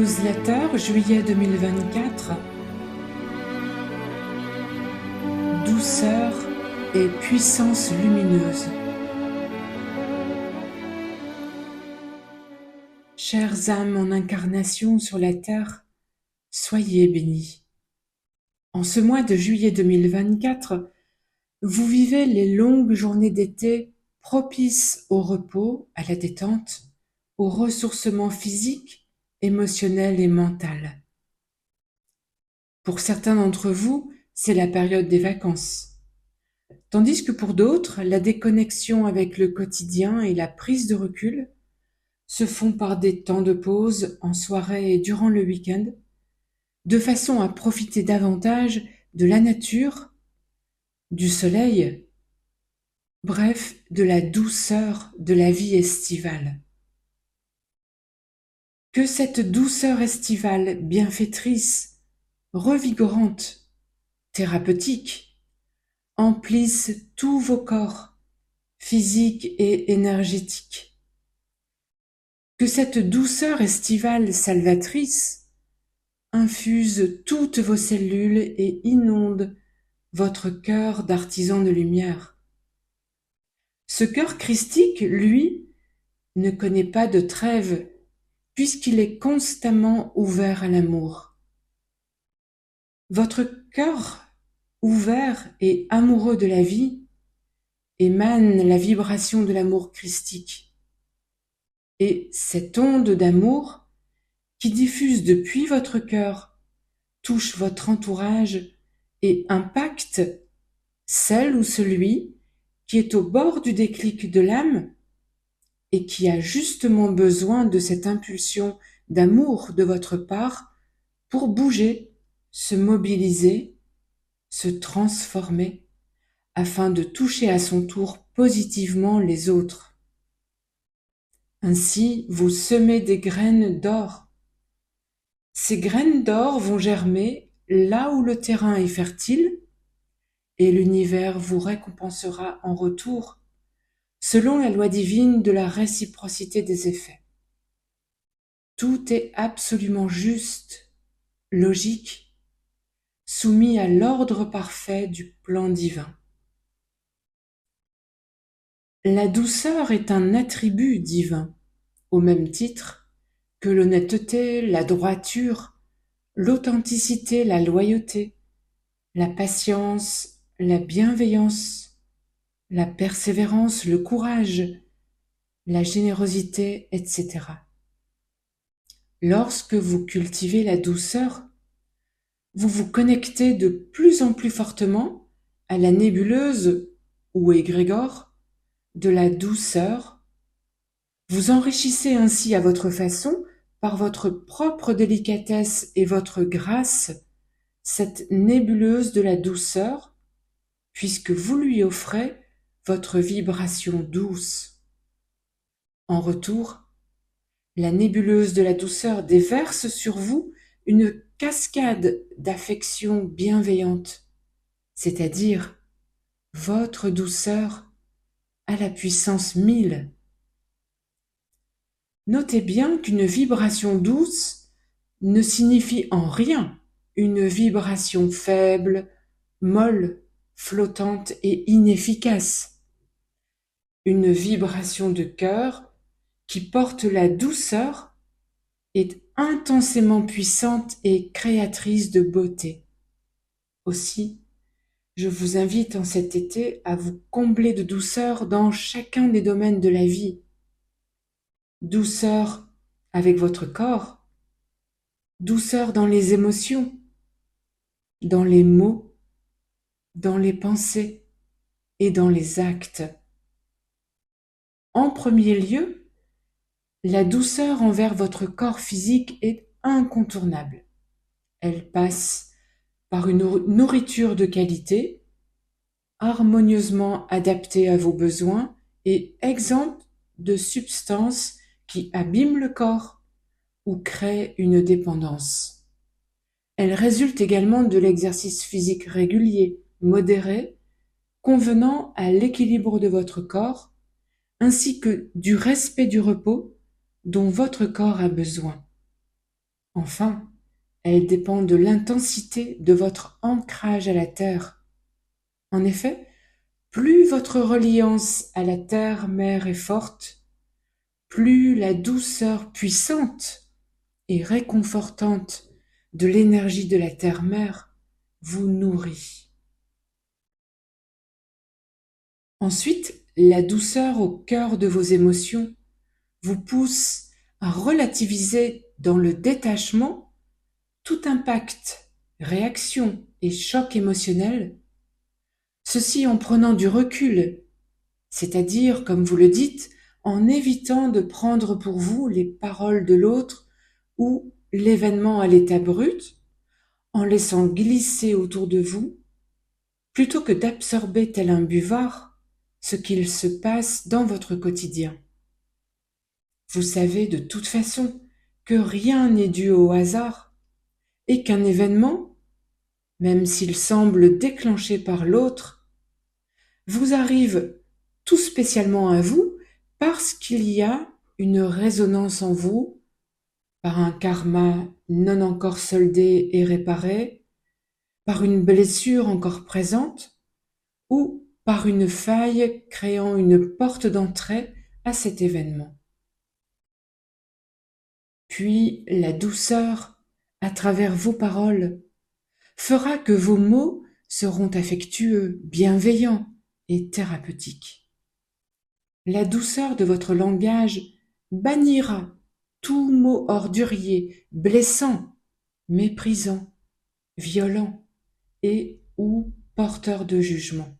Newsletter juillet 2024. Douceur et puissance lumineuse. Chères âmes en incarnation sur la terre, soyez bénis. En ce mois de juillet 2024, vous vivez les longues journées d'été propices au repos, à la détente, au ressourcement physique, émotionnel et mental. Pour certains d'entre vous, c'est la période des vacances. Tandis que pour d'autres, la déconnexion avec le quotidien et la prise de recul se font par des temps de pause en soirée et durant le week-end, de façon à profiter davantage de la nature, du soleil, bref, de la douceur de la vie estivale. Que cette douceur estivale bienfaitrice, revigorante, thérapeutique, emplisse tous vos corps, physiques et énergétiques. Que cette douceur estivale salvatrice infuse toutes vos cellules et inonde votre cœur d'artisan de lumière. Ce cœur christique, lui, ne connaît pas de trêve puisqu'il est constamment ouvert à l'amour. Votre cœur ouvert et amoureux de la vie émane la vibration de l'amour christique. Et cette onde d'amour qui diffuse depuis votre cœur touche votre entourage et impacte celle ou celui qui est au bord du déclic de l'âme et qui a justement besoin de cette impulsion d'amour de votre part pour bouger, se mobiliser, se transformer, afin de toucher à son tour positivement les autres. Ainsi, vous semez des graines d'or. Ces graines d'or vont germer là où le terrain est fertile et l'univers vous récompensera en retour selon la loi divine de la réciprocité des effets. Tout est absolument juste, logique, soumis à l'ordre parfait du plan divin. La douceur est un attribut divin, au même titre que l'honnêteté, la droiture, l'authenticité, la loyauté, la patience, la bienveillance, la persévérance, le courage, la générosité, etc. Lorsque vous cultivez la douceur, vous vous connectez de plus en plus fortement à la nébuleuse ou égrégore de la douceur. Vous enrichissez ainsi à votre façon, par votre propre délicatesse et votre grâce, cette nébuleuse de la douceur, puisque vous lui offrez votre vibration douce. En retour, la nébuleuse de la douceur déverse sur vous une cascade d'affection bienveillante, c'est-à-dire votre douceur à la puissance 1000. Notez bien qu'une vibration douce ne signifie en rien une vibration faible, molle, flottante et inefficace. Une vibration de cœur qui porte la douceur est intensément puissante et créatrice de beauté. Aussi, je vous invite en cet été à vous combler de douceur dans chacun des domaines de la vie. Douceur avec votre corps, douceur dans les émotions, dans les mots, dans les pensées et dans les actes. En premier lieu, la douceur envers votre corps physique est incontournable. Elle passe par une nourriture de qualité, harmonieusement adaptée à vos besoins et exempte de substances qui abîment le corps ou créent une dépendance. Elle résulte également de l'exercice physique régulier, modéré, convenant à l'équilibre de votre corps, ainsi que du respect du repos dont votre corps a besoin. Enfin, elle dépend de l'intensité de votre ancrage à la terre. En effet, plus votre reliance à la terre-mère est forte, plus la douceur puissante et réconfortante de l'énergie de la terre-mère vous nourrit. Ensuite, la douceur au cœur de vos émotions vous pousse à relativiser dans le détachement tout impact, réaction et choc émotionnel, ceci en prenant du recul, c'est-à-dire, comme vous le dites, en évitant de prendre pour vous les paroles de l'autre ou l'événement à l'état brut, en laissant glisser autour de vous, plutôt que d'absorber tel un buvard ce qu'il se passe dans votre quotidien. Vous savez de toute façon que rien n'est dû au hasard et qu'un événement, même s'il semble déclenché par l'autre, vous arrive tout spécialement à vous parce qu'il y a une résonance en vous par un karma non encore soldé et réparé, par une blessure encore présente ou par une faille créant une porte d'entrée à cet événement. Puis la douceur, à travers vos paroles, fera que vos mots seront affectueux, bienveillants et thérapeutiques. La douceur de votre langage bannira tout mot ordurier, blessant, méprisant, violent et ou porteur de jugement.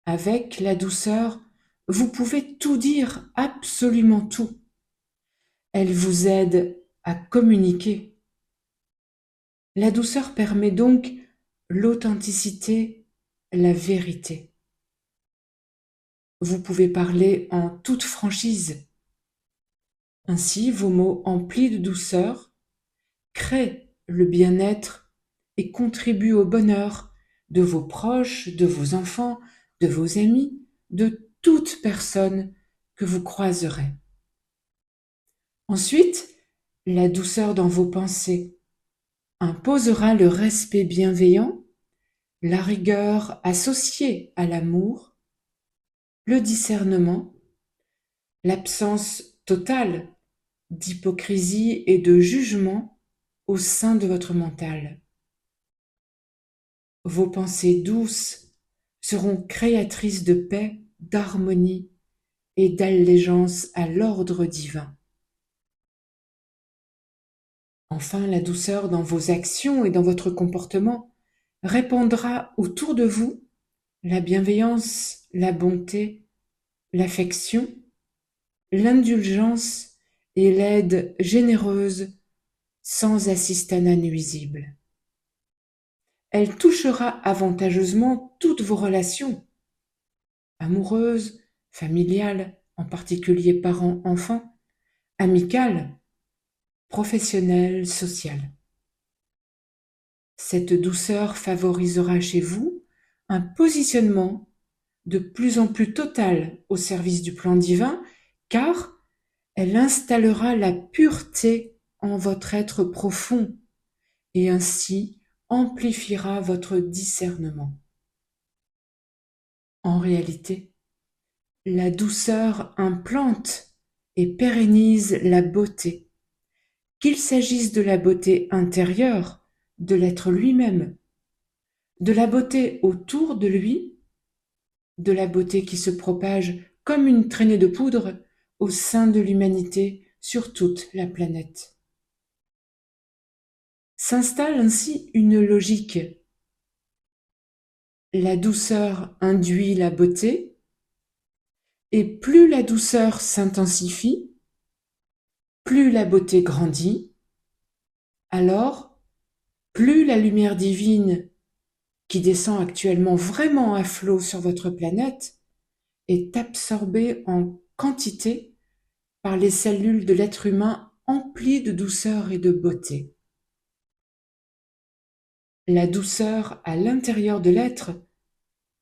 Avec la douceur, vous pouvez tout dire, absolument tout. Elle vous aide à communiquer. La douceur permet donc l'authenticité, la vérité. Vous pouvez parler en toute franchise. Ainsi, vos mots emplis de douceur créent le bien-être et contribuent au bonheur de vos proches, de vos enfants, de vos amis, de toute personne que vous croiserez. Ensuite, la douceur dans vos pensées imposera le respect bienveillant, la rigueur associée à l'amour, le discernement, l'absence totale d'hypocrisie et de jugement au sein de votre mental. Vos pensées douces seront créatrices de paix, d'harmonie et d'allégeance à l'ordre divin. Enfin, la douceur dans vos actions et dans votre comportement répandra autour de vous la bienveillance, la bonté, l'affection, l'indulgence et l'aide généreuse sans assistanat nuisible. Elle touchera avantageusement toutes vos relations, amoureuses, familiales, en particulier parents-enfants, amicales, professionnelles, sociales. Cette douceur favorisera chez vous un positionnement de plus en plus total au service du plan divin, car elle installera la pureté en votre être profond et ainsi amplifiera votre discernement. En réalité, la douceur implante et pérennise la beauté, qu'il s'agisse de la beauté intérieure de l'être lui-même, de la beauté autour de lui, de la beauté qui se propage comme une traînée de poudre au sein de l'humanité sur toute la planète. S'installe ainsi une logique. La douceur induit la beauté, et plus la douceur s'intensifie, plus la beauté grandit, alors plus la lumière divine qui descend actuellement vraiment à flot sur votre planète est absorbée en quantité par les cellules de l'être humain emplies de douceur et de beauté. La douceur à l'intérieur de l'être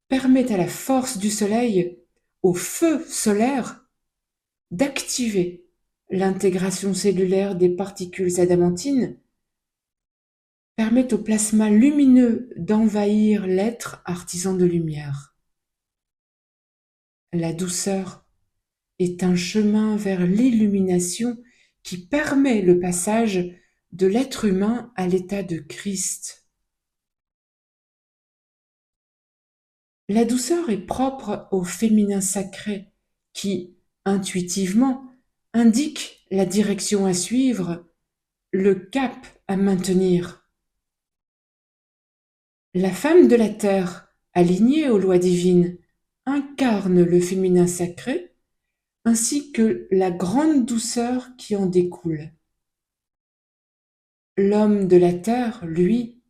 permet à la force du soleil, au feu solaire, d'activer l'intégration cellulaire des particules adamantines permet au plasma lumineux d'envahir l'être artisan de lumière. La douceur est un chemin vers l'illumination qui permet le passage de l'être humain à l'état de Christ. La douceur est propre au féminin sacré qui, intuitivement, indique la direction à suivre, le cap à maintenir. La femme de la terre, alignée aux lois divines, incarne le féminin sacré ainsi que la grande douceur qui en découle. L'homme de la terre, lui,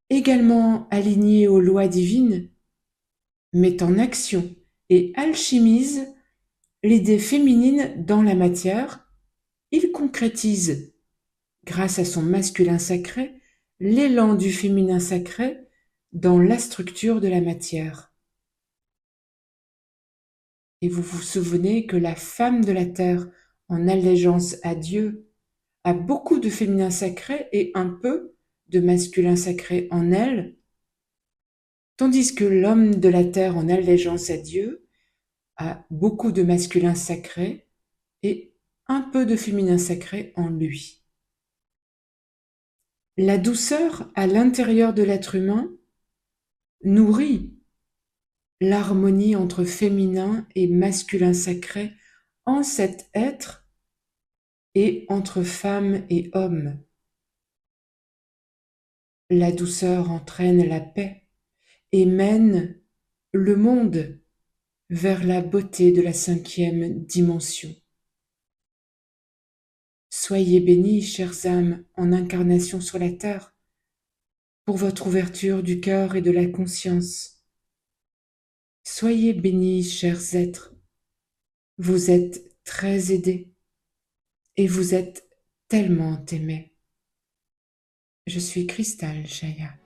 également aligné aux lois divines, met en action et alchimise l'idée féminine dans la matière, il concrétise, grâce à son masculin sacré, l'élan du féminin sacré dans la structure de la matière. Et vous vous souvenez que la femme de la terre, en allégeance à Dieu, a beaucoup de féminin sacré et un peu de masculin sacré en elle, tandis que l'homme de la terre, en allégeance à Dieu, a beaucoup de masculin sacré et un peu de féminin sacré en lui. La douceur à l'intérieur de l'être humain nourrit l'harmonie entre féminin et masculin sacré en cet être et entre femme et homme. La douceur entraîne la paix et mène le monde vers la beauté de la 5e dimension. Soyez bénis, chères âmes, en incarnation sur la terre, pour votre ouverture du cœur et de la conscience. Soyez bénis, chers êtres, vous êtes très aidés et vous êtes tellement aimés. Je suis Cristal Jaya.